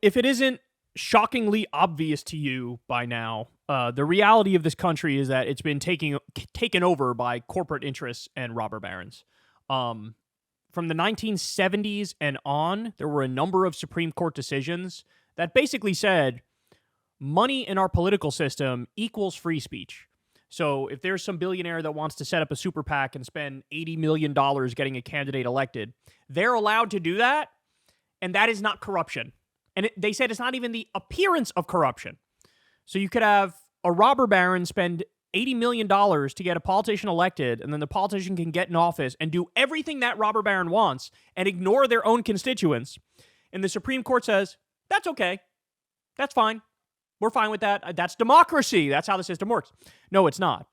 If it isn't shockingly obvious to you by now, the reality of this country is that it's been taken over by corporate interests and robber barons. From the 1970s and on, there were a number of Supreme Court decisions that basically said money in our political system equals free speech. So if there's some billionaire that wants to set up a super PAC and spend $80 million getting a candidate elected, they're allowed to do that, and that is not corruption. And they said it's not even the appearance of corruption. So you could have a robber baron spend $80 million to get a politician elected, and then the politician can get in office and do everything that robber baron wants and ignore their own constituents. And the Supreme Court says, that's okay. That's fine. We're fine with that. That's democracy. That's how the system works. No, it's not.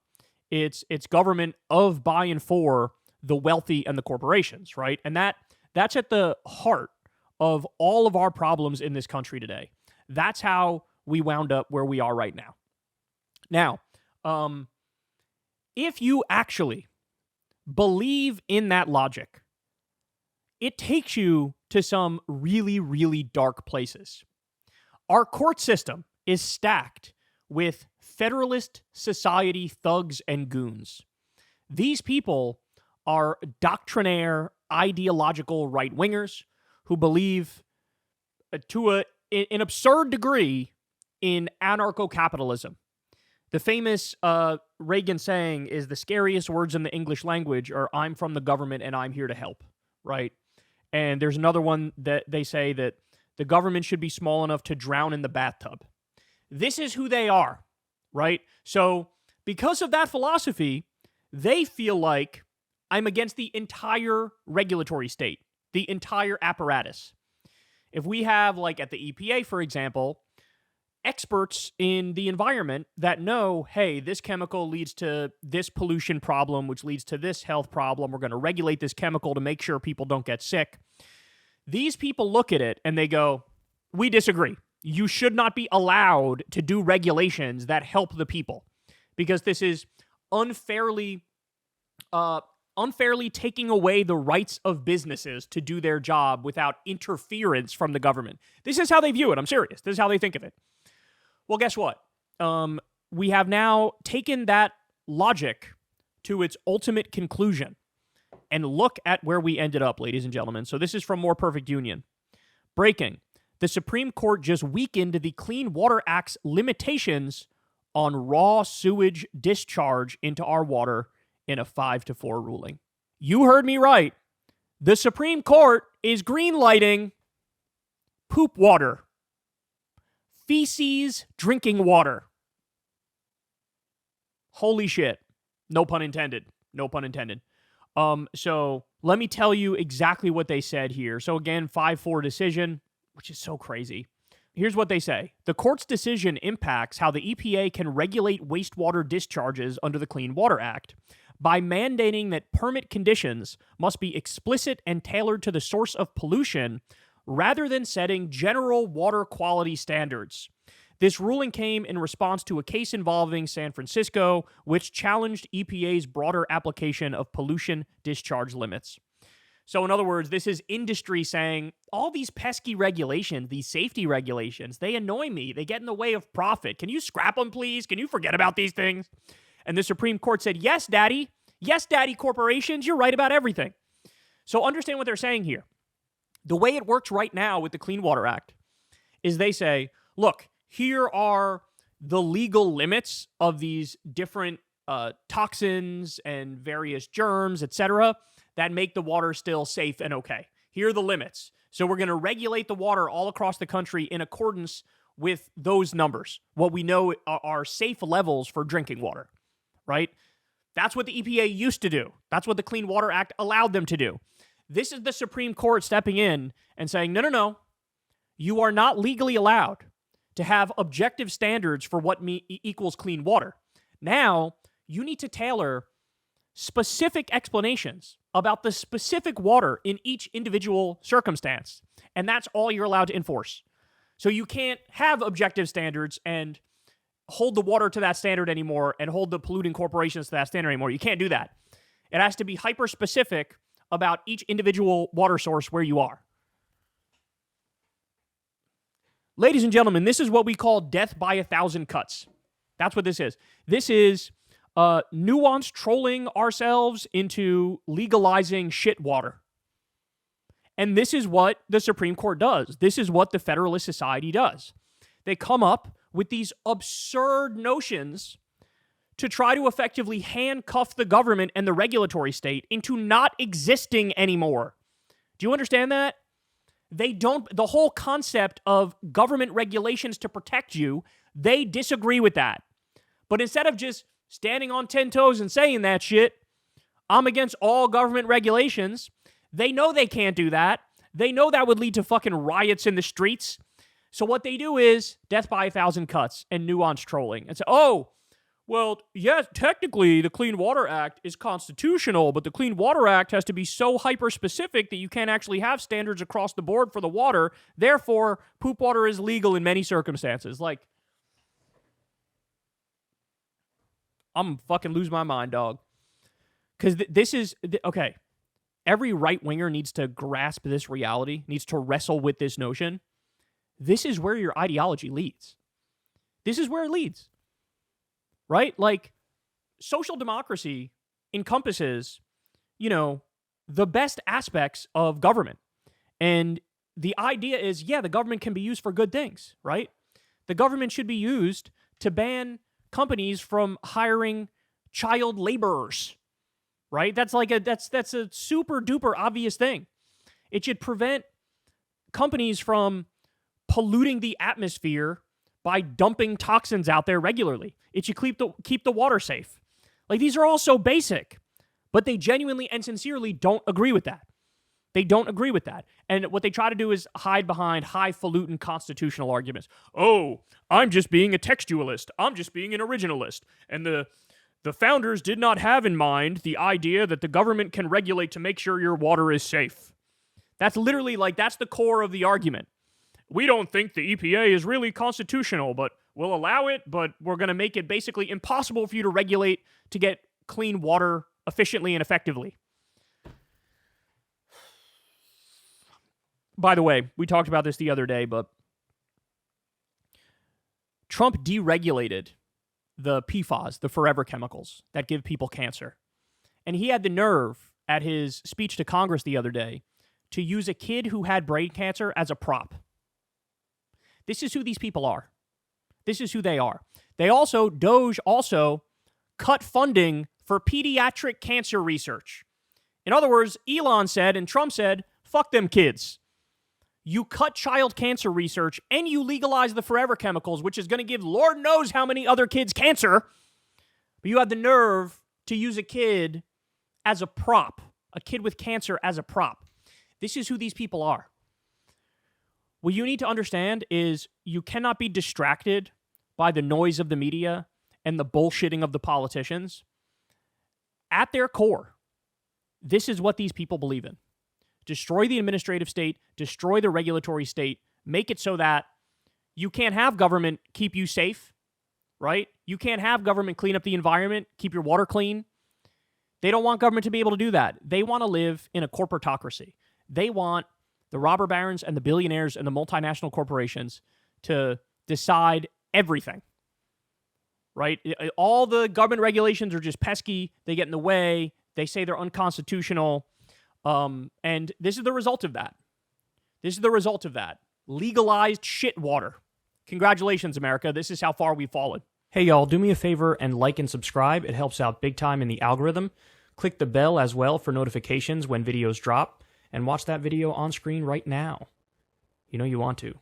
It's government of, by, and for the wealthy and the corporations, right? And that's at the heart of all of our problems in this country today. That's how we wound up where we are right now. Now, if you actually believe in that logic, it takes you to some really, really dark places. Our court system is stacked with Federalist Society thugs and goons. These people are doctrinaire, ideological right-wingers who believe to an absurd degree in anarcho-capitalism. The famous Reagan saying is the scariest words in the English language are, I'm from the government and I'm here to help, right? And there's another one that they say that the government should be small enough to drown in the bathtub. This is who they are, right? So because of that philosophy, they feel like I'm against the entire regulatory state, the entire apparatus. If we have, like at the EPA, for example, experts in the environment that know, hey, this chemical leads to this pollution problem, which leads to this health problem. We're going to regulate this chemical to make sure people don't get sick. These people look at it and they go, we disagree. You should not be allowed to do regulations that help the people because this is unfairly taking away the rights of businesses to do their job without interference from the government. This is how they view it. I'm serious. This is how they think of it. Well, guess what? We have now taken that logic to its ultimate conclusion. And look at where we ended up, ladies and gentlemen. So this is from More Perfect Union. Breaking. The Supreme Court just weakened the Clean Water Act's limitations on raw sewage discharge into our water in a 5-4 ruling. You heard me right. The Supreme Court is greenlighting poop water. Feces drinking water. Holy shit. No pun intended. No pun intended. So let me tell you exactly what they said here. So again, 5-4 decision, which is so crazy. Here's what they say. The court's decision impacts how the EPA can regulate wastewater discharges under the Clean Water Act by mandating that permit conditions must be explicit and tailored to the source of pollution rather than setting general water quality standards. This ruling came in response to a case involving San Francisco, which challenged EPA's broader application of pollution discharge limits. So in other words, this is industry saying, all these pesky regulations, these safety regulations, they annoy me. They get in the way of profit. Can you scrap them, please? Can you forget about these things? And the Supreme Court said, yes, daddy. Yes, daddy, corporations, you're right about everything. So understand what they're saying here. The way it works right now with the Clean Water Act is they say, look, here are the legal limits of these different toxins and various germs, etc., that make the water still safe and okay. Here are the limits. So we're going to regulate the water all across the country in accordance with those numbers, what we know are safe levels for drinking water, right? That's what the EPA used to do. That's what the Clean Water Act allowed them to do. This is the Supreme Court stepping in and saying, no. You are not legally allowed to have objective standards for what equals clean water. Now, you need to tailor specific explanations about the specific water in each individual circumstance. And that's all you're allowed to enforce. So you can't have objective standards and hold the water to that standard anymore and hold the polluting corporations to that standard anymore. You can't do that. It has to be hyper-specific about each individual water source where you are. Ladies and gentlemen, this is what we call death by 1,000 cuts. That's what this is. This is nuanced trolling ourselves into legalizing shit water. And this is what the Supreme Court does. This is what the Federalist Society does. They come up with these absurd notions to try to effectively handcuff the government and the regulatory state into not existing anymore. Do you understand that? The whole concept of government regulations to protect you, they disagree with that. But instead of just standing on 10 toes and saying that shit, I'm against all government regulations, they know they can't do that. They know that would lead to fucking riots in the streets. So what they do is death by 1,000 cuts and nuanced trolling. And say, oh, well, yes, technically the Clean Water Act is constitutional, but the Clean Water Act has to be so hyper-specific that you can't actually have standards across the board for the water. Therefore, poop water is legal in many circumstances. Like, I'm fucking lose my mind, dog. Because this is, okay, every right-winger needs to grasp this reality, needs to wrestle with this notion. This is where your ideology leads. This is where it leads. Right? Like, social democracy encompasses, the best aspects of government. And the idea is, yeah, the government can be used for good things, right? The government should be used to ban companies from hiring child laborers, right? That's a super duper obvious thing. It should prevent companies from polluting the atmosphere by dumping toxins out there regularly. It should keep the water safe. Like, these are all so basic, but they genuinely and sincerely don't agree with that. They don't agree with that. And what they try to do is hide behind highfalutin constitutional arguments. Oh, I'm just being a textualist. I'm just being an originalist. And the founders did not have in mind the idea that the government can regulate to make sure your water is safe. That's literally, that's the core of the argument. We don't think the EPA is really constitutional, but we'll allow it, but we're going to make it basically impossible for you to regulate to get clean water efficiently and effectively. By the way, we talked about this the other day, but Trump deregulated the PFAS, the forever chemicals that give people cancer. And he had the nerve at his speech to Congress the other day to use a kid who had brain cancer as a prop. This is who these people are. This is who they are. DOGE also cut funding for pediatric cancer research. In other words, Elon said and Trump said, fuck them kids. You cut child cancer research and you legalize the forever chemicals, which is going to give Lord knows how many other kids cancer. But you had the nerve to use a kid as a prop, a kid with cancer as a prop. This is who these people are. What you need to understand is you cannot be distracted by the noise of the media and the bullshitting of the politicians. At their core, this is what these people believe in. Destroy the administrative state, destroy the regulatory state, make it so that you can't have government keep you safe, right? You can't have government clean up the environment, keep your water clean. They don't want government to be able to do that. They want to live in a corporatocracy. They want the robber barons and the billionaires and the multinational corporations to decide everything, right? All the government regulations are just pesky. They get in the way. They say they're unconstitutional. And this is the result of that. This is the result of that. Legalized shit water. Congratulations, America. This is how far we've fallen. Hey, y'all, do me a favor and like and subscribe. It helps out big time in the algorithm. Click the bell as well for notifications when videos drop. And watch that video on screen right now. You know you want to.